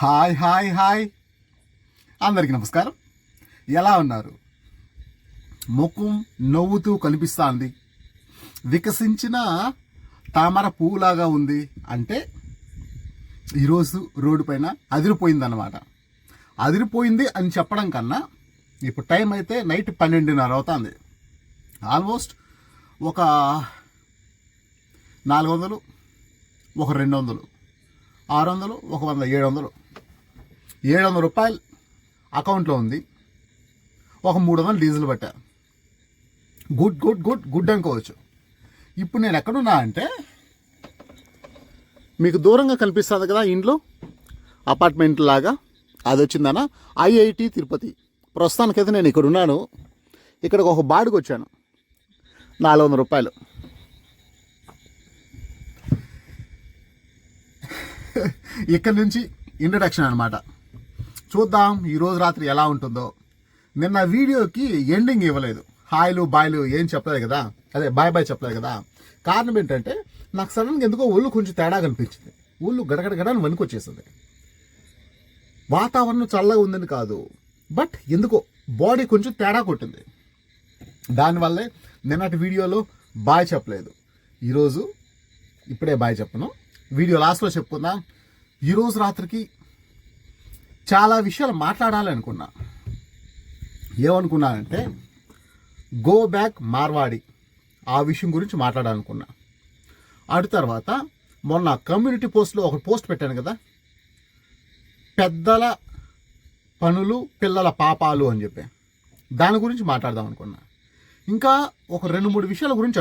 Hi hi hi అందరికీ నమస్కారం. ఎలా ఉన్నారు? ముఖం నవ్వుతూ కనిపిస్తుంది, వికసించిన తామర పువ్వులాగా ఉంది అంటే ఈరోజు రోడ్డు పైన అదిరిపోయిందన్నమాట. అదిరిపోయింది అని చెప్పడం కన్నా ఇప్పుడు టైం అయితే నైట్ 12:30 అవుతుంది. ఆల్మోస్ట్ ఒక 400, ఒక 200, 600, ఒక 100, 700 రూపాయలు అకౌంట్లో ఉంది. ఒక 300 డీజిల్ పట్టా. గుడ్ గుడ్ గుడ్ గుడ్ అనుకోవచ్చు. ఇప్పుడు నేను ఎక్కడున్నా అంటే మీకు దూరంగా కనిపిస్తుంది కదా ఇంట్లో అపార్ట్మెంట్ లాగా, అది వచ్చిందనా IIT తిరుపతి. ప్రస్తుతానికైతే నేను ఇక్కడ ఉన్నాను. ఇక్కడికి ఒక బాడుకు వచ్చాను, 400 రూపాయలు. ఇక్కడ నుంచి ఇంట్రడక్షన్ అనమాట. చూద్దాం ఈరోజు రాత్రి ఎలా ఉంటుందో. నిన్న వీడియోకి ఎండింగ్ ఇవ్వలేదు, హాయ్లు బాయ్లు ఏం చెప్పలేదు కదా, అదే బాయ్ బాయ్ చెప్పలేదు కదా. కారణం ఏంటంటే నాకు సడన్గా ఎందుకో ఒళ్ళు కొంచెం తేడా కనిపించింది. ఒళ్ళు గడగడగడని వణుకొచ్చేసింది. వాతావరణం చల్లగా ఉందని కాదు, బట్ ఎందుకో బాడీ కొంచెం తేడా కొట్టింది. దానివల్లే నిన్నటి వీడియోలో బాయ్ చెప్పలేదు. ఈరోజు ఇప్పుడే బాయ్ చెప్పను, వీడియో లాస్ట్లో చెప్పుకుందాం. ఈరోజు రాత్రికి చాలా విషయాలు మాట్లాడాలి అనుకున్నా. ఏమనుకున్నానంటే గో బ్యాక్ మార్వాడి, ఆ విషయం గురించి మాట్లాడాలనుకున్నా. అటు తర్వాత మొన్న కమ్యూనిటీ పోస్ట్లో ఒక పోస్ట్ పెట్టాను కదా, పెద్దల పనులు పిల్లల పాపాలు అని చెప్పి, దాని గురించి మాట్లాడదాం అనుకున్నా. ఇంకా ఒక 2-3 విషయాల గురించి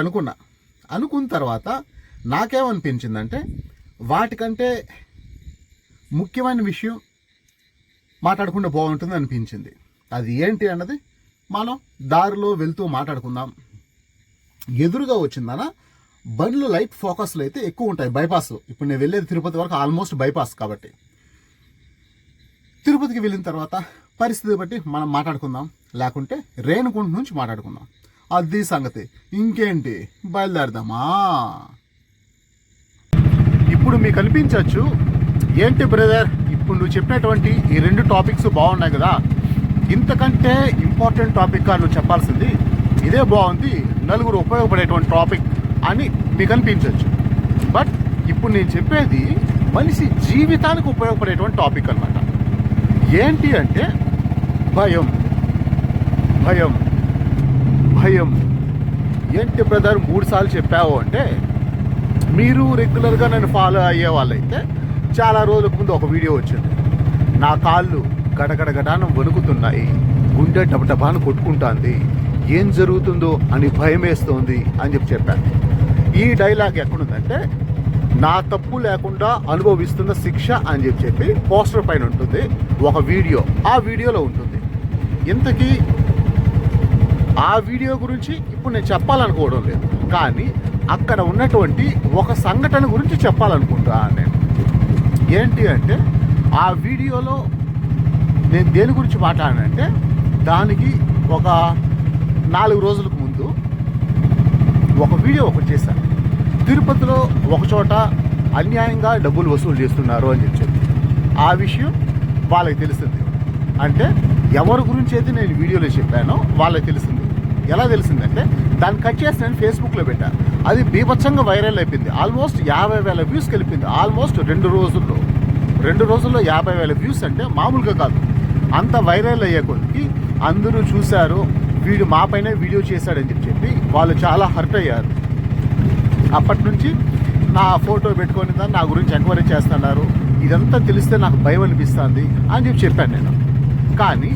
అనుకున్న తర్వాత నాకేమనిపించిందంటే వాటికంటే ముఖ్యమైన విషయం మాట్లాడుకుంటే బాగుంటుంది అనిపించింది. అది ఏంటి అన్నది మనం దారిలో వెళ్తూ మాట్లాడుకుందాం. ఎదురుగా వచ్చిందనా బండ్లు లైట్ ఫోకస్లు అయితే ఎక్కువ ఉంటాయి బైపాస్లో. ఇప్పుడు నేను వెళ్ళేది తిరుపతి వరకు ఆల్మోస్ట్ బైపాస్ కాబట్టి తిరుపతికి వెళ్ళిన తర్వాత పరిస్థితి బట్టి మనం మాట్లాడుకుందాం, లేకుంటే రేణుగుంట నుంచి మాట్లాడుకుందాం. అది సంగతి. ఇంకేంటి, బయలుదేరదామా? ఇప్పుడు మీకు అనిపించవచ్చు, ఏంటి బ్రదర్ ఇప్పుడు నువ్వు చెప్పినటువంటి ఈ 2 టాపిక్స్ బాగున్నాయి కదా, ఇంతకంటే ఇంపార్టెంట్ టాపిక్గా నువ్వు చెప్పాల్సింది, ఇదే బాగుంది, నలుగురు ఉపయోగపడేటువంటి టాపిక్ అని మీకు అనిపించవచ్చు. బట్ ఇప్పుడు నేను చెప్పేది మనిషి జీవితానికి ఉపయోగపడేటువంటి టాపిక్ అనమాట. ఏంటి అంటే భయం. భయం భయం ఏంటి బ్రదర్ 3 సార్లు చెప్పావు అంటే, మీరు రెగ్యులర్గా నన్ను ఫాలో అయ్యే వాళ్ళైతే చాలా రోజులకు ముందు ఒక వీడియో వచ్చింది, నా కాళ్ళు గడగడగడాను వణుకుతున్నాయి, గుండె డబడబాను కొట్టుకుంటుంది, ఏం జరుగుతుందో అని భయం వేస్తోంది అని చెప్పాను. ఈ డైలాగ్ ఎక్కడుందంటే నా తప్పు లేకుండా అనుభవిస్తున్న శిక్ష అని చెప్పి పోస్టర్ పైన ఉంటుంది ఒక వీడియో. ఆ వీడియోలో ఉంటుంది. ఇంతకీ ఆ వీడియో గురించి ఇప్పుడు నేను చెప్పాలనుకోవడం లేదు, కానీ అక్కడ ఉన్నటువంటి ఒక సంఘటన గురించి చెప్పాలనుకుంటున్నాను నేను. ఏంటి అంటే ఆ వీడియోలో నేను దేని గురించి మాట్లాడానంటే, దానికి ఒక 4 రోజులకు ముందు ఒక వీడియో ఒకటి చేశాను. తిరుపతిలో ఒక చోట అన్యాయంగా డబ్బులు వసూలు చేస్తున్నారు అని చెప్పి ఆ విషయం వాళ్ళకి తెలిసింది. అంటే ఎవరి గురించి అయితే నేను వీడియోలో చెప్పానో వాళ్ళకి తెలిసింది. ఎలా తెలిసిందంటే దాన్ని కట్ చేసి నేను ఫేస్బుక్లో పెట్టాను. అది బీభత్సంగా వైరల్ అయిపోయింది. ఆల్మోస్ట్ 50,000 వ్యూస్కి వెళ్ళిపోయింది. ఆల్మోస్ట్ 2 రోజుల్లో 50,000 వ్యూస్ అంటే మామూలుగా కాదు. అంత వైరల్ అయ్యే కొద్దికి అందరూ చూశారు, వీడు మా పైన వీడియో చేశాడని చెప్పి వాళ్ళు చాలా హర్ట్ అయ్యారు. అప్పటి నుంచి నా ఫోటో పెట్టుకొని నా గురించి ఎంక్వైరీ చేస్తున్నారు. ఇదంతా తెలిస్తే నాకు భయం అనిపిస్తుంది అని చెప్పాను నేను. కానీ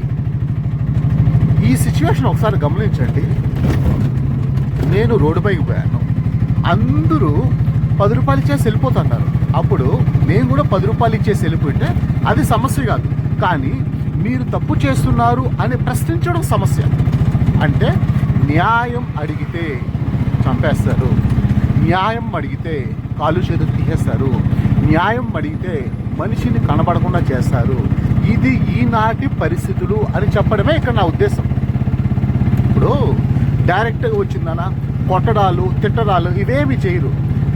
ఈ సిచ్యువేషన్ ఒకసారి గమనించండి. నేను రోడ్డు పైకి పోయాను, అందరూ 10 రూపాయలు ఇచ్చేసి వెళ్ళిపోతున్నారు. అప్పుడు నేను కూడా 10 రూపాయలు ఇచ్చేసి వెళ్ళిపోయింటే అది సమస్య కాదు, కానీ మీరు తప్పు చేస్తున్నారు అని ప్రశ్నించడం సమస్య. అంటే న్యాయం అడిగితే చంపేస్తారు, న్యాయం అడిగితే కాలు చేతులు తీసేస్తారు, న్యాయం అడిగితే మనిషిని కనబడకుండా చేస్తారు. ఇది ఈనాటి పరిస్థితులు అని చెప్పడమే ఇక్కడ నా ఉద్దేశం. ఇప్పుడు డైరెక్ట్గా వచ్చిందనా కొట్టడాలు తిట్టడాలు ఇవేమి చేయరు,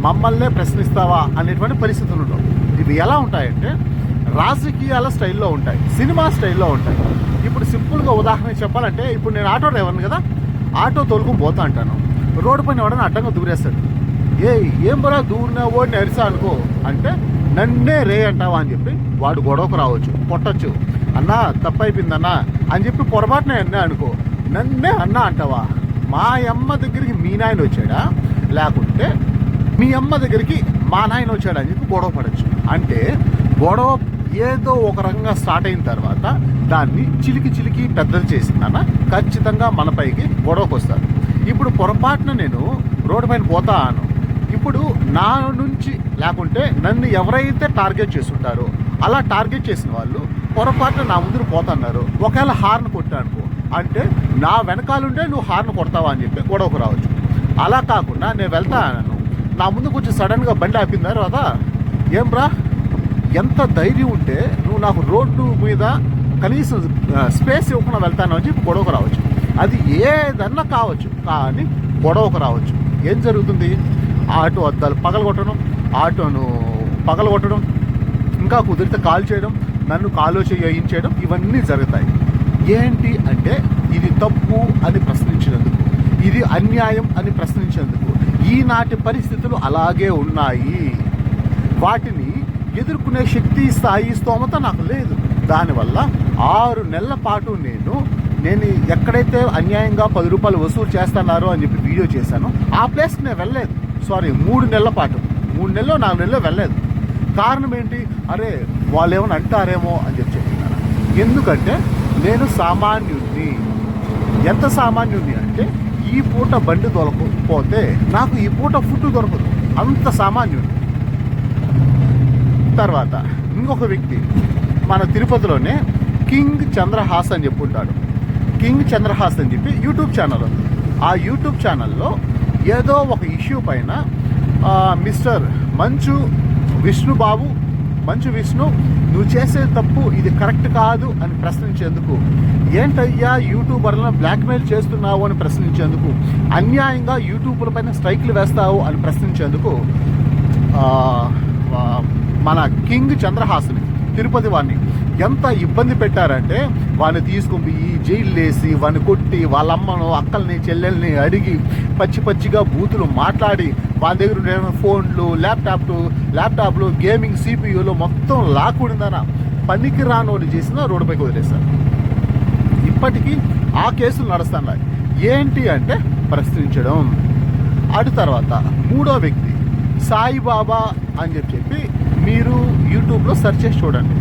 మమ్మల్నే ప్రశ్నిస్తావా అనేటువంటి పరిస్థితులు ఉండవు. ఇవి ఎలా ఉంటాయంటే రాజకీయాల స్టైల్లో ఉంటాయి, సినిమా స్టైల్లో ఉంటాయి. ఇప్పుడు సింపుల్గా ఉదాహరణ చెప్పాలంటే, ఇప్పుడు నేను ఆటో డ్రైవర్ని కదా, ఆటో తోలుకొని పోతా అంటాను, రోడ్డు పైన ఎవడన్నా అడ్డంగా దూరేస్తాడు. ఏం బరా దూరినా ఓడిని అరిసా అనుకో అంటే, నన్నే రే అంటావా అని చెప్పి వాడు గొడవకు రావచ్చు, కొట్టచ్చు. అన్నా తప్పైపోయిందన్నా అని చెప్పి పొరపాటున అన్నా అనుకో, నన్నే అన్నా అంటావా? మా అమ్మ దగ్గరికి మీ నాయన వచ్చాడా, లేకుంటే మీ అమ్మ దగ్గరికి మా నాయన వచ్చాడా అని చెప్పి గొడవ పడచ్చు. అంటే గొడవ ఏదో ఒక రకంగా స్టార్ట్ అయిన తర్వాత దాన్ని చిలికి పెద్దది చేసిందన్న ఖచ్చితంగా మన పైకి గొడవకు వస్తారు. ఇప్పుడు పొరపాటున నేను రోడ్డు పైన పోతాను, ఇప్పుడు నా నుంచి లేకుంటే నన్ను ఎవరైతే టార్గెట్ చేస్తుంటారో అలా టార్గెట్ చేసిన వాళ్ళు పొరపాటున నా ముందు పోతున్నారు. ఒకవేళ హార్న్ కొట్టానుకో అంటే నా వెనకాలండే నువ్వు హార్న్ కొడతావా అని చెప్పి గొడవకు రావచ్చు. అలా కాకుండా నేను వెళ్తాను, నా ముందు కొంచెం సడన్గా బండి ఆపిన తర్వాత, ఏం రా ఎంత ధైర్యం ఉంటే నువ్వు నాకు రోడ్డు మీద కనీసం స్పేస్ ఇవ్వకుండా వెళ్తాను అని చెప్పి గొడవకు రావచ్చు. అది ఏదన్నా కావచ్చు, కానీ గొడవకు రావచ్చు. ఏం జరుగుతుంది? ఆటో అద్దాలు పగలగొట్టడం, ఆటోను పగలగొట్టడం, ఇంకా కుదిరితే కాల్ చేయడం, నన్ను కాలో చేయించడం, ఇవన్నీ జరుగుతాయి. ఏంటి అంటే ఇది తప్పు అని ప్రశ్నించినందుకు, ఇది అన్యాయం అని ప్రశ్నించినందుకు. ఈనాటి పరిస్థితులు అలాగే ఉన్నాయి. వాటిని ఎదుర్కొనే శక్తి, స్థాయి, స్తోమత నాకు లేదు. దానివల్ల 6 నెలల పాటు నేను ఎక్కడైతే అన్యాయంగా 10 రూపాయలు వసూలు చేస్తున్నారో అని చెప్పి వీడియో చేశాను, ఆ ప్లేస్కి నేను వెళ్ళలేదు. 3 నెలల పాటు, 3 నెలలో 4 నెలలో వెళ్ళలేదు. కారణం ఏంటి? అరే వాళ్ళు ఏమైనా అంటారేమో అని చెప్తున్నాను. ఎందుకంటే నేను సామాన్యుడిని. ఎంత సామాన్యుడిని అంటే, ఈ పూట బండి దొరకకపోతే నాకు ఈ పూట ఫుడ్ దొరకదు, అంత సామాన్యుడిని. తర్వాత ఇంకొక వ్యక్తి మన తిరుపతిలోనే కింగ్ చంద్రహాస్ అని చెప్పి ఉంటాడు. కింగ్ చంద్రహాస్ అని చెప్పి యూట్యూబ్ ఛానల్ ఉంది. ఆ యూట్యూబ్ ఛానల్లో ఏదో ఒక ఇష్యూ పైన మిస్టర్ మంచు విష్ణు నువ్వు చేసే తప్పు ఇది కరెక్ట్ కాదు అని ప్రశ్నించేందుకు, ఏంటయ్యా యూట్యూబర్లను బ్లాక్మెయిల్ చేస్తున్నావు అని ప్రశ్నించేందుకు, అన్యాయంగా యూట్యూబర్ పైన స్ట్రైక్లు వేస్తావు అని ప్రశ్నించేందుకు మన కింగ్ చంద్రహాస్ని, తిరుపతి వాడిని ఎంత ఇబ్బంది పెట్టారంటే, వాడిని తీసుకుని జైలు వేసి వాడిని కొట్టి వాళ్ళ అమ్మను, అక్కల్ని, చెల్లెల్ని అడిగి పచ్చిగా బూతులు మాట్లాడి వాళ్ళ దగ్గర ఉండే ఫోన్లు, ల్యాప్టాప్లు, గేమింగ్ సిపియూలు మొత్తం లాక్కుడిందన పనికి రానోళ్ళు చేసిన రోడ్డుపైకి వదిలేశారు. ఇప్పటికీ ఆ కేసులు నడుస్తున్నాయి. ఏంటి అంటే ప్రశ్నించడం. అటు తర్వాత 3వ వ్యక్తి సాయిబాబా అని చెప్పి మీరు యూట్యూబ్లో సెర్చ్ చేసి చూడండి.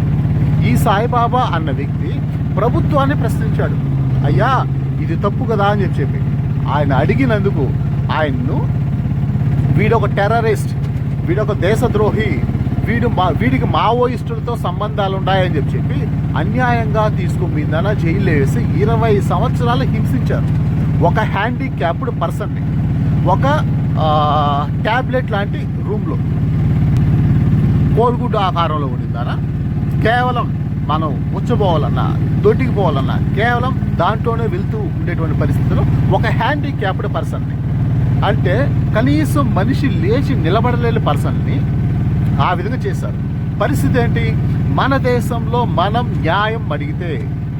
ఈ సాయిబాబా అన్న వ్యక్తి ప్రభుత్వాన్ని ప్రశ్నించాడు. అయ్యా ఇది తప్పు కదా అని చెప్పి ఆయన అడిగినందుకు ఆయన్ను వీడొక టెర్రరిస్ట్, వీడొక దేశద్రోహి, వీడికి మావోయిస్టులతో సంబంధాలు ఉన్నాయని చెప్పి అన్యాయంగా తీసుకుపోయిందన జైలు వేసి 20 సంవత్సరాలు హింసించారు. ఒక హ్యాండిక్యాప్డ్ పర్సన్ని ఒక ట్యాబ్లెట్ లాంటి రూమ్లో కోడిగుడ్డు ఆకారంలో ఉండిందన, కేవలం మనం ఉచ్చబోవాలన్నా, దొడ్డికి పోవాలన్నా కేవలం దాంట్లోనే వెళ్తూ ఉండేటువంటి పరిస్థితుల్లో ఒక హ్యాండిక్యాప్డ్ పర్సన్ని, అంటే కనీసం మనిషి లేచి నిలబడలేని పర్సన్ని ఆ విధంగా చేశారు. పరిస్థితి ఏంటి? మన దేశంలో మనం న్యాయం అడిగితే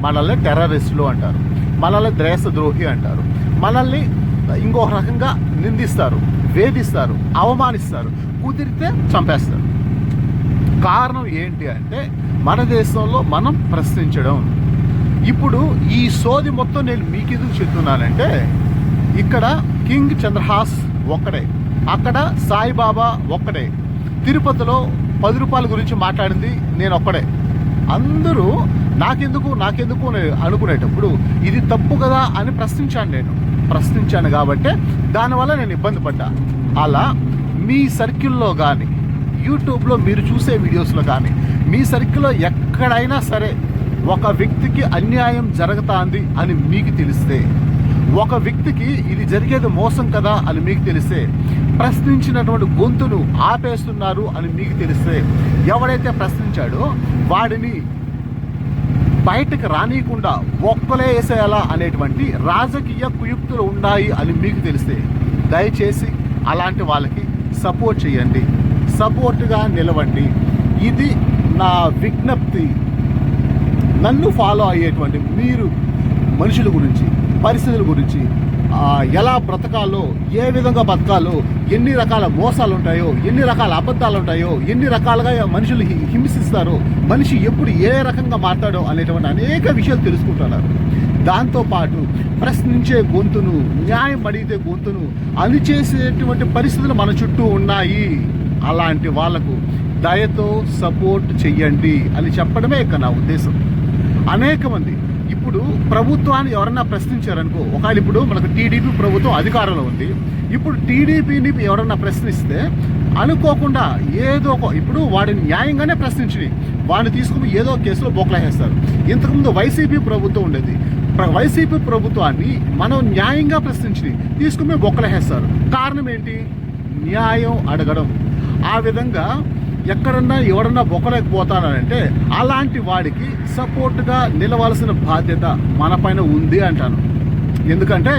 మనల్ని టెర్రరిస్టులు అంటారు, మనల్ని దేశద్రోహి అంటారు, మనల్ని ఇంకొక రకంగా నిందిస్తారు, వేధిస్తారు, అవమానిస్తారు, కుదిరితే చంపేస్తారు. కారణం ఏంటి అంటే మన దేశంలో మనం ప్రశ్నించడం. ఇప్పుడు ఈ సోది మొత్తం నేను మీకు ఎందుకు చెప్తున్నానంటే, ఇక్కడ కింగ్ చంద్రహాస్ ఒక్కడే, అక్కడ సాయిబాబా ఒక్కడే, తిరుపతిలో 10 రూపాయల గురించి మాట్లాడింది నేను ఒక్కడే. అందరూ నాకెందుకు అనుకునేటప్పుడు ఇది తప్పు కదా అని ప్రశ్నించాను కాబట్టి దానివల్ల నేను ఇబ్బంది పడ్డా. అలా మీ సర్కిల్లో కానీ, యూట్యూబ్లో మీరు చూసే వీడియోస్లో కానీ, మీ సర్కిల్లో ఎక్కడైనా సరే ఒక వ్యక్తికి అన్యాయం జరుగుతుంది అని మీకు తెలిస్తే, ఒక వ్యక్తికి ఇది జరిగేది మోసం కదా అని మీకు తెలిస్తే, ప్రశ్నించినటువంటి గొంతును ఆపేస్తున్నారు అని మీకు తెలిస్తే, ఎవడైతే ప్రశ్నించాడో వాడిని బయటకు రానియకుండా ఒక్కలే వేసేయాలా అనేటువంటి రాజకీయ కుయుక్తులు ఉన్నాయి అని మీకు తెలిస్తే, దయచేసి అలాంటి వాళ్ళకి సపోర్ట్ చేయండి, సపోర్ట్గా నిలవండి. ఇది నా విజ్ఞప్తి, నన్ను ఫాలో అయ్యేటువంటి మీరు మనుషుల గురించి, పరిస్థితుల గురించి, ఎలా బ్రతకాలో, ఏ విధంగా బతకాలో, ఎన్ని రకాల మోసాలు ఉంటాయో, ఎన్ని రకాల అబద్ధాలు ఉంటాయో, ఎన్ని రకాలుగా మనుషులు హింసిస్తారో, మనిషి ఎప్పుడు ఏ రకంగా మాట్లాడో అనేటువంటి అనేక విషయాలు తెలుసుకుంటున్నారు. దాంతోపాటు ప్రశ్నించే గొంతును, న్యాయం అడిగితే గొంతును అణిచేసేటువంటి పరిస్థితులు మన చుట్టూ ఉన్నాయి. అలాంటి వాళ్లకు దయతో సపోర్ట్ చెయ్యండి అని చెప్పడమే ఇక నా ఉద్దేశం. అనేక మంది ఇప్పుడు ప్రభుత్వాన్ని ఎవరన్నా ప్రశ్నించారనుకో, ఒకవేళ ఇప్పుడు మనకు టీడీపీ ప్రభుత్వం అధికారంలో ఉంది, ఇప్పుడు టీడీపీని ఎవరన్నా ప్రశ్నిస్తే అనుకోకుండా ఏదో ఇప్పుడు వాడిని న్యాయంగానే ప్రశ్నించి వాడిని తీసుకుని ఏదో కేసులో బోక్లాహేస్తారు. ఇంతకుముందు వైసీపీ ప్రభుత్వం ఉండేది, వైసీపీ ప్రభుత్వాన్ని మనం న్యాయంగా ప్రశ్నించి తీసుకుని బొక్కలేస్తారు. కారణం ఏంటి? న్యాయం అడగడం. ఆ విధంగా ఎక్కడన్నా ఎవరన్నా బొక్కలేకపోతానంటే అలాంటి వాడికి సపోర్ట్గా నిలవాల్సిన బాధ్యత మన పైన ఉంది అంటాను. ఎందుకంటే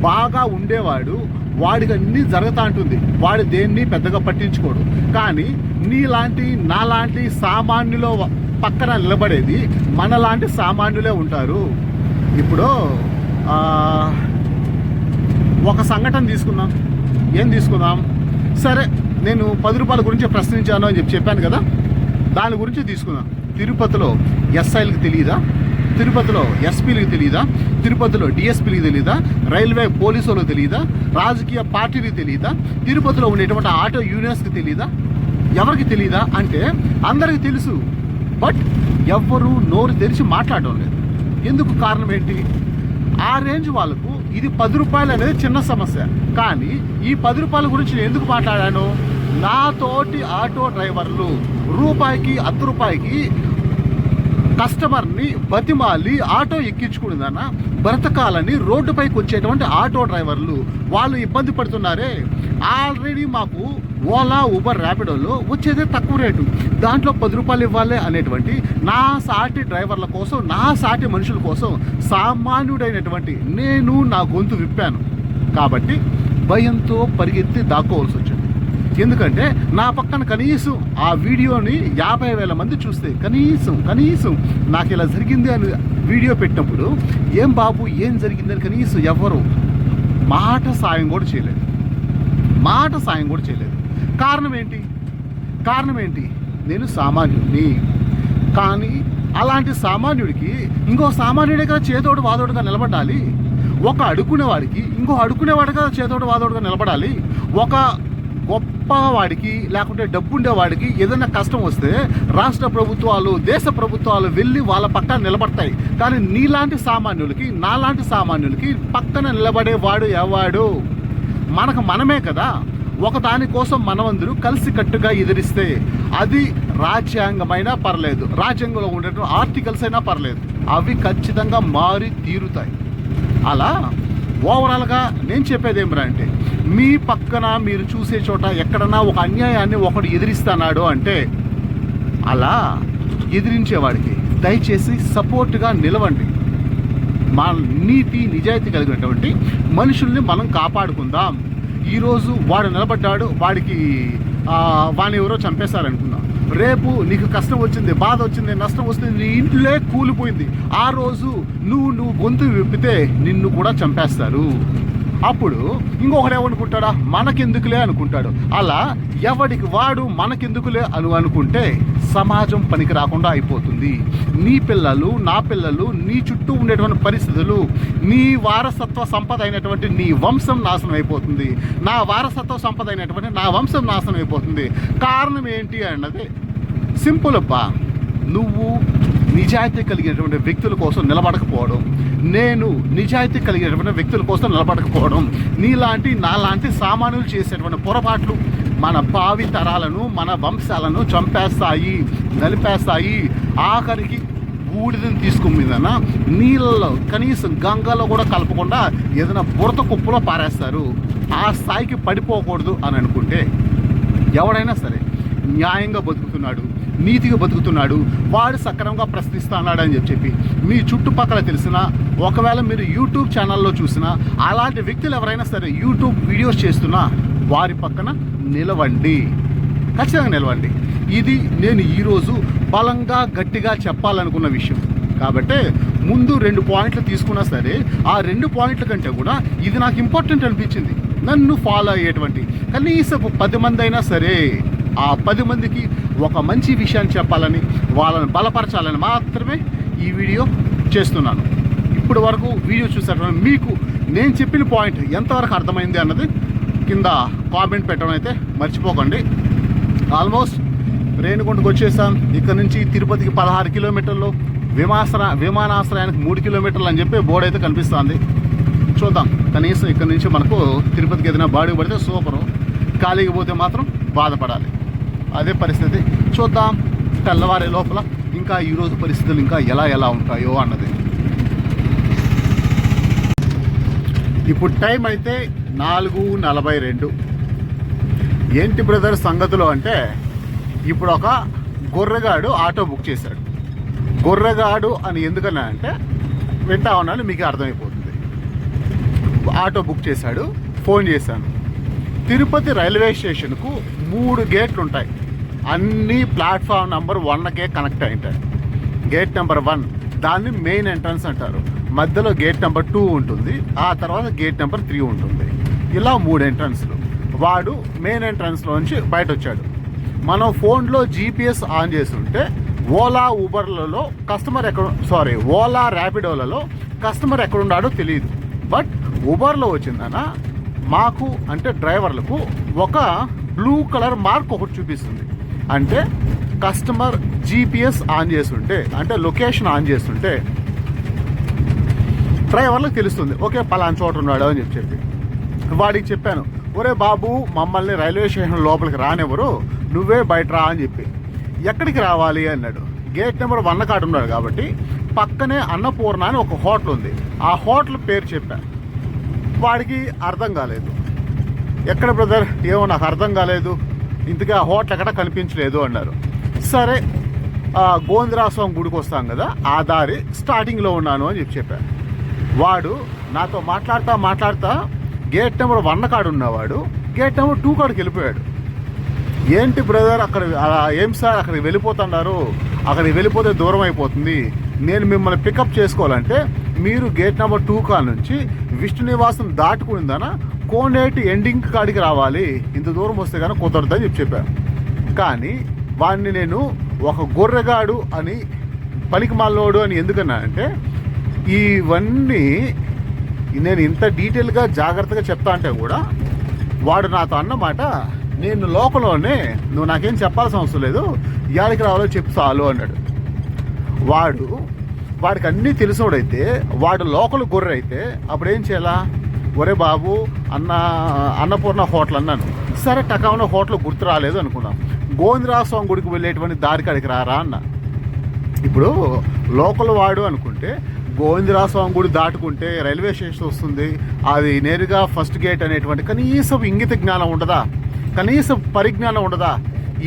బాగా ఉండేవాడు వాడికి అన్నీ జరుగుతూ ఉంటుంది, వాడు దేన్ని పెద్దగా పట్టించుకోడు. కానీ నీలాంటి నాలాంటి సామాన్యులో పక్కన నిలబడేది మనలాంటి సామాన్యులే ఉంటారు. ఇప్పుడు ఒక సంఘటన తీసుకుందాం. ఏం తీసుకుందాం? సరే, నేను 10 రూపాయల గురించి ప్రశ్నించాను అని చెప్పాను కదా, దాని గురించి తీసుకుందాం. తిరుపతిలో ఎస్ఐలకు తెలియదా? తిరుపతిలో ఎస్పీలకు తెలియదా? తిరుపతిలో డిఎస్పీలకు తెలియదా? రైల్వే పోలీసులకు తెలియదా? రాజకీయ పార్టీలకు తెలియదా? తిరుపతిలో ఉండేటువంటి ఆటో యూనియన్స్కి తెలియదా? ఎవరికి తెలియదా అంటే అందరికీ తెలుసు. బట్ ఎవ్వరూ నోరు తెరిచి మాట్లాడడం లేదు. ఎందుకు? కారణం ఏంటి? ఆ రేంజ్ వాళ్ళకు ఇది 10 రూపాయలు అనేది చిన్న సమస్య. కానీ ఈ 10 రూపాయల గురించి నేను ఎందుకు మాట్లాడాను? నాతోటి ఆటో డ్రైవర్లు రూపాయికి 10 రూపాయికి కస్టమర్ని బతిమాలి ఆటో ఎక్కించుకునేదన్న బ్రతకాలని రోడ్డుపైకి వచ్చేటువంటి ఆటో డ్రైవర్లు వాళ్ళు ఇబ్బంది పడుతున్నారే. ఆల్రెడీ మాకు ఓలా, ఊబర్, ర్యాపిడోలో వచ్చేదే తక్కువ రేటు, దాంట్లో 10 రూపాయలు ఇవ్వాలి అనేటువంటి నా సాటి డ్రైవర్ల కోసం, నా సాటి మనుషుల కోసం సామాన్యుడైనటువంటి నేను నా గొంతు విప్పాను. కాబట్టి భయంతో పరిగెత్తి దాక్కోవాల్సి వచ్చింది. ఎందుకంటే నా పక్కన కనీసం ఆ వీడియోని 50,000 మంది చూస్తే కనీసం నాకు ఇలా జరిగింది అని వీడియో పెట్టినప్పుడు ఏం బాబు ఏం జరిగిందని కనీసం ఎవరు మాట సాయం కూడా చేయలేదు. కారణం ఏంటి? నేను సామాన్యుడిని. కానీ అలాంటి సామాన్యుడికి ఇంకో సామాన్యుడే కదా చేతోడు వాదోడుగా నిలబడాలి. ఒక అడుక్కునేవాడికి ఇంకో అడుక్కునేవాడిగా చేతోడు వాదోడుగా నిలబడాలి. ఒక గొప్పవాడికి లేకుంటే డబ్బుండేవాడికి ఏదైనా కష్టం వస్తే రాష్ట్ర ప్రభుత్వాలు, దేశ ప్రభుత్వాలు వెళ్ళి వాళ్ళ పక్కన నిలబడతాయి. కానీ నీలాంటి సామాన్యులకి, నాలాంటి సామాన్యులకి పక్కన నిలబడేవాడు ఎవడు? మనకు మనమే కదా. ఒక దానికోసం మనమందరూ కలిసి కట్టుగా ఎదిరిస్తే అది రాజ్యాంగమైనా పర్లేదు, రాజ్యాంగంలో ఉండేటువంటి ఆర్టికల్స్ అయినా పర్లేదు, అవి ఖచ్చితంగా మారి తీరుతాయి. అలా ఓవరాల్గా నేను చెప్పేది ఏమిరా అంటే, మీ పక్కన మీరు చూసే చోట ఎక్కడన్నా ఒక అన్యాయాన్ని ఒకడు ఎదిరిస్తున్నాడు అంటే అలా ఎదిరించేవాడికి దయచేసి సపోర్ట్గా నిలవండి. మా నీతి నిజాయితీ కలిగినటువంటి మనుషుల్ని మనం కాపాడుకుందాం. ఈరోజు వాడు నిలబడ్డాడు, వాడిని ఎవరో చంపేశారనుకుందాం. రేపు నీకు కష్టం వచ్చింది, బాధ వచ్చింది, నష్టం వస్తుంది, నీ ఇంట్లో కూలిపోయింది, ఆ రోజు నువ్వు గొంతు విప్పితే నిన్ను కూడా చంపేస్తారు. అప్పుడు ఇంకొకడు ఏమనుకుంటాడా? మనకెందుకులే అనుకుంటాడు. అలా ఎవడికి వాడు మనకెందుకులే అనుకుంటే సమాజం పనికి రాకుండా అయిపోతుంది. నీ పిల్లలు, నా పిల్లలు, నీ చుట్టూ ఉండేటువంటి పరిస్థితులు, నీ వారసత్వ సంపద అయినటువంటి నీ వంశం నాశనం అయిపోతుంది. నా వారసత్వ సంపద అయినటువంటి నా వంశం నాశనం అయిపోతుంది. కారణం ఏంటి అన్నది సింపుల్ అబ్బా. నువ్వు నిజాయితీ కలిగినటువంటి వ్యక్తుల కోసం నిలబడకపోవడం, నేను నిజాయితీ కలిగినటువంటి వ్యక్తుల కోసం నిలబడకపోవడం, నీలాంటి నాలాంటి సామాన్యులు చేసేటువంటి పొరపాట్లు మన భావి తరాలను, మన వంశాలను చంపేస్తాయి, నలిపేస్తాయి. ఆఖరికి బూడిదని తీసుకుమిదన నీళ్ళలో కనీసం గంగలో కూడా కలపకుండా ఏదైనా బురద కుప్పలో పారేస్తారు. ఆ స్థాయికి పడిపోకూడదు అని అనుకుంటే ఎవడైనా సరే న్యాయంగా బతుకుతున్నాడు, నీతిగా బతుకుతున్నాడు, వాడు సక్రమంగా ప్రశ్నిస్తున్నాడు అని చెప్పి మీ చుట్టుపక్కల తెలిసినా, ఒకవేళ మీరు యూట్యూబ్ ఛానల్లో చూసినా, అలాంటి వ్యక్తులు ఎవరైనా సరే యూట్యూబ్ వీడియోస్ చేస్తున్నా వారి పక్కన నిలవండి, ఖచ్చితంగా నిలవండి. ఇది నేను ఈరోజు బలంగా గట్టిగా చెప్పాలనుకున్న విషయం. కాబట్టి ముందు 2 పాయింట్లు తీసుకున్నా సరే ఆ 2 పాయింట్ల కంటే కూడా ఇది నాకు ఇంపార్టెంట్ అనిపించింది. నన్ను ఫాలో అయ్యేటువంటి కనీసం 10 మంది అయినా సరే ఆ 10 మందికి ఒక మంచి విషయాన్ని చెప్పాలని, వాళ్ళని బలపరచాలని మాత్రమే ఈ వీడియో చేస్తున్నాను. ఇప్పటి వరకు వీడియో చూసేటప్పుడు మీకు నేను చెప్పిన పాయింట్ ఎంతవరకు అర్థమైంది అన్నది కింద కామెంట్ పెట్టడం అయితే మర్చిపోకండి. ఆల్మోస్ట్ రేణిగుంటకు వచ్చేసాం. ఇక్కడ నుంచి తిరుపతికి 16 కిలోమీటర్లు, విమానాశ్రయానికి 3 కిలోమీటర్లు అని చెప్పి బోర్డు అయితే కనిపిస్తుంది. చూద్దాం, కనీసం ఇక్కడ నుంచి మనకు తిరుపతికి ఏదైనా బాడీ పడితే సూపరు, ఖాళీకి పోతే మాత్రం బాధపడాలి. అదే పరిస్థితి. చూద్దాం తెల్లవారే లోపల ఇంకా ఈరోజు పరిస్థితులు ఇంకా ఎలా ఉంటాయో అన్నది. ఇప్పుడు టైం అయితే 4:42. ఏంటి బ్రదర్ సంగతులు అంటే, ఇప్పుడు ఒక గొర్రెగాడు ఆటో బుక్ చేశాడు. గొర్రెగాడు అని ఎందుకన్నా అంటే వింటా ఉన్నాను, మీకు అర్థమైపోతుంది. ఆటో బుక్ చేశాడు. ఫోన్ చేశాను. తిరుపతి రైల్వే స్టేషన్కు 3 గేట్లు ఉంటాయి. అన్నీ ప్లాట్ఫామ్ నెంబర్ 1కే కనెక్ట్ అయి ఉంటాయి. గేట్ నెంబర్ 1 దాన్ని మెయిన్ ఎంట్రన్స్ అంటారు. మధ్యలో గేట్ నెంబర్ 2 ఉంటుంది. ఆ తర్వాత గేట్ నెంబర్ 3 ఉంటుంది. ఇలా 3 ఎంట్రన్స్లు. వాడు మెయిన్ ఎంట్రన్స్లోంచి బయట వచ్చాడు. మనం ఫోన్లో జీపీఎస్ ఆన్ చేసి ఉంటే ఓలా ఊబర్లలో కస్టమర్ ఓలా ర్యాపిడోలలో కస్టమర్ ఎక్కడున్నాడో తెలియదు. బట్ ఊబర్లో వచ్చిందనా మాకు అంటే డ్రైవర్లకు ఒక బ్లూ కలర్ మార్క్ ఒకటి చూపిస్తుంది. అంటే కస్టమర్ జీపీఎస్ ఆన్ చేస్తుంటే, అంటే లొకేషన్ ఆన్ చేస్తుంటే డ్రైవర్లకు తెలుస్తుంది, ఓకే పలానా చోట ఉన్నాడు అని చెప్పి. వాడికి చెప్పాను, ఒరే బాబు మమ్మల్ని రైల్వే స్టేషన్ లోపలికి రానివ్వరు, నువ్వే బయట రా అని చెప్పి. ఎక్కడికి రావాలి అన్నాడు. గేట్ నెంబర్ 1 కాడ ఉన్నాడు కాబట్టి పక్కనే అన్నపూర్ణ అని ఒక హోటల్ ఉంది. ఆ హోటల్ పేరు చెప్పాను. వాడికి అర్థం కాలేదు. ఎక్కడ బ్రదర్, ఏమో నాకు అర్థం కాలేదు, ఇంతకీ ఆ హోటల్ ఎక్కడ కనిపించలేదు అన్నారు. సరే గోవిందరాజస్వామి గుడికి వస్తాం కదా, ఆ దారి స్టార్టింగ్లో ఉన్నాను అని చెప్పాను. వాడు నాతో మాట్లాడుతా గేట్ నెంబర్ 1 కాడ ఉన్నవాడు గేట్ నెంబర్ 2 కాడికి వెళ్ళిపోయాడు. ఏంటి బ్రదర్ అక్కడ ఏం సార్ అక్కడికి వెళ్ళిపోతున్నారు, అక్కడికి వెళ్ళిపోతే దూరం అయిపోతుంది, నేను మిమ్మల్ని పికప్ చేసుకోవాలంటే మీరు గేట్ నెంబర్ 2 కాడ నుంచి విష్ణు నివాసం దాటుకుందానా కోనేటి ఎండింగ్ కాడికి రావాలి, ఇంత దూరం వస్తే కానీ కుదరదని చెప్పాను. కానీ వాడిని నేను ఒక గొర్రెగాడు అని పలికిమాలోడు అని ఎందుకన్నా అంటే, ఇవన్నీ నేను ఇంత డీటెయిల్గా జాగ్రత్తగా చెప్తా అంటే కూడా వాడు నాతో అన్నమాట, నేను లోకల్లోనే, నువ్వు నాకేం చెప్పాల్సిన అవసరం లేదు, ఇయాడికి రావాలో చెప్పు చాలు అన్నాడు. వాడికి అన్నీ తెలిసినోడైతే, వాడు లోకల్ గొర్రె అయితే అప్పుడు ఏం చేయాలా, ఒరే బాబు అన్నపూర్ణ హోటల్ అన్నాను. సరే టకావన హోటల్ గుర్తు రాలేదు అనుకున్నాం. గోవిందరాజస్వామి గుడికి వెళ్ళేటువంటి దారి కాడికి రారా అన్న. ఇప్పుడు లోకల్ వాడు అనుకుంటే గోవిందరాజస్వామి గుడి దాటుకుంటే రైల్వే స్టేషన్ వస్తుంది, అది నేరుగా ఫస్ట్ గేట్ అనేటువంటి కనీసం ఇంగిత జ్ఞానం ఉండదా, కనీసం పరిజ్ఞానం ఉండదా?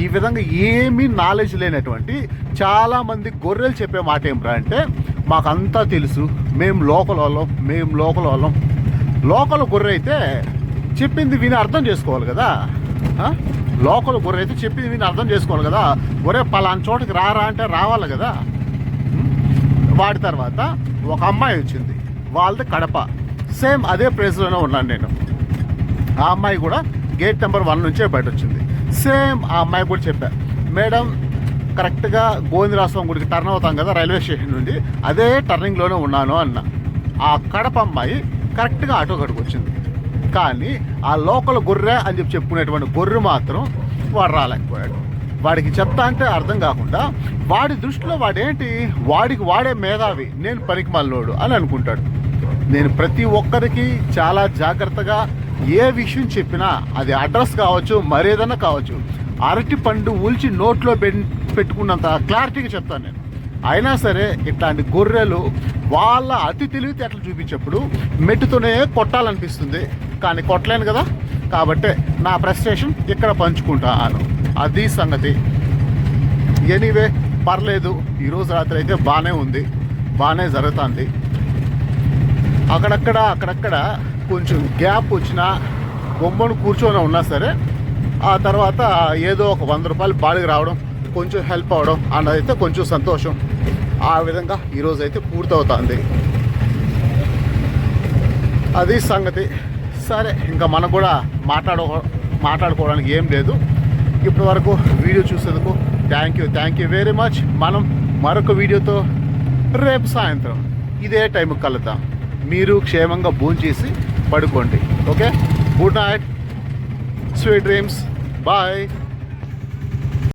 ఈ విధంగా ఏమీ నాలెడ్జ్ లేనటువంటి చాలామంది గొర్రెలు చెప్పే మాట ఏమిరా అంటే, మాకంతా తెలుసు, మేము లోకల్ వాళ్ళం. లోకల్ గొర్రె అయితే చెప్పింది విని అర్థం చేసుకోవాలి కదా. లోకల్ గొర్రె అయితే చెప్పింది విని అర్థం చేసుకోవాలి కదా. ఒరే పలానా చోటుకి రారా అంటే రావాలి కదా. వాడి తర్వాత ఒక అమ్మాయి వచ్చింది, వాళ్ళది కడప. సేమ్ అదే ప్లేస్లోనే ఉన్నాను నేను. ఆ అమ్మాయి కూడా గేట్ నెంబర్ 1 నుంచే బయట వచ్చింది. సేమ్ ఆ అమ్మాయి కూడా చెప్పా, మేడం కరెక్ట్గా గోవిందరాజస్వామి గుడికి టర్న్ అవుతాం కదా రైల్వే స్టేషన్ నుండి, అదే టర్నింగ్లోనే ఉన్నాను అన్న. ఆ కడప అమ్మాయి కరెక్ట్గా ఆటో కాడికి వచ్చింది. కానీ ఆ లోకల్ గొర్రె అని చెప్పుకునేటువంటి గొర్రె మాత్రం వాడు రాలేకపోయాడు. వాడికి చెప్తా అంటే అర్థం కాకుండా వాడి దృష్టిలో వాడేంటి, వాడే మేధావి, నేను పనికిమాలినోడు అని అనుకుంటాడు. నేను ప్రతి ఒక్కరికి చాలా జాగ్రత్తగా ఏ విషయం చెప్పినా, అది అడ్రస్ కావచ్చు మరేదన్నా కావచ్చు, అరటి పండు ఉల్చి నోట్లో పెట్టుకున్నంత క్లారిటీగా చెప్తాను నేను. అయినా సరే ఇట్లాంటి గొర్రెలు వాళ్ళ అతి తెలివితేటలు చూపించేప్పుడు మెట్టుతోనే కొట్టాలనిపిస్తుంది, కానీ కొట్టలేను కదా. కాబట్టి నా ఫ్రస్ట్రేషన్ ఇక్కడ పంచుకుంటాను, అది సంగతి. ఎనీవే పర్లేదు, ఈరోజు రాత్రి అయితే బాగానే ఉంది, బాగానే జరుగుతుంది. అక్కడక్కడ కొంచెం గ్యాప్ వచ్చినా బొమ్మను కూర్చొని ఉన్నా సరే, ఆ తర్వాత ఏదో ఒక 100 రూపాయలు బాడికి రావడం, కొంచెం హెల్ప్ అవ్వడం అన్నదైతే కొంచెం సంతోషం. ఆ విధంగా ఈరోజు అయితే పూర్తవుతుంది. అది సంగతి. సరే, ఇంకా మనం కూడా మాట్లాడుకోవడానికి ఏం లేదు. ఇప్పటి వరకు వీడియో చూసేందుకు థ్యాంక్ యూ వెరీ మచ్. మనం మరొక వీడియోతో రేపు సాయంత్రం ఇదే టైంకి కలుద్దాం. మీరు క్షేమంగా భోంచేసి పడుకోండి. Okay, good night, sweet dreams, bye.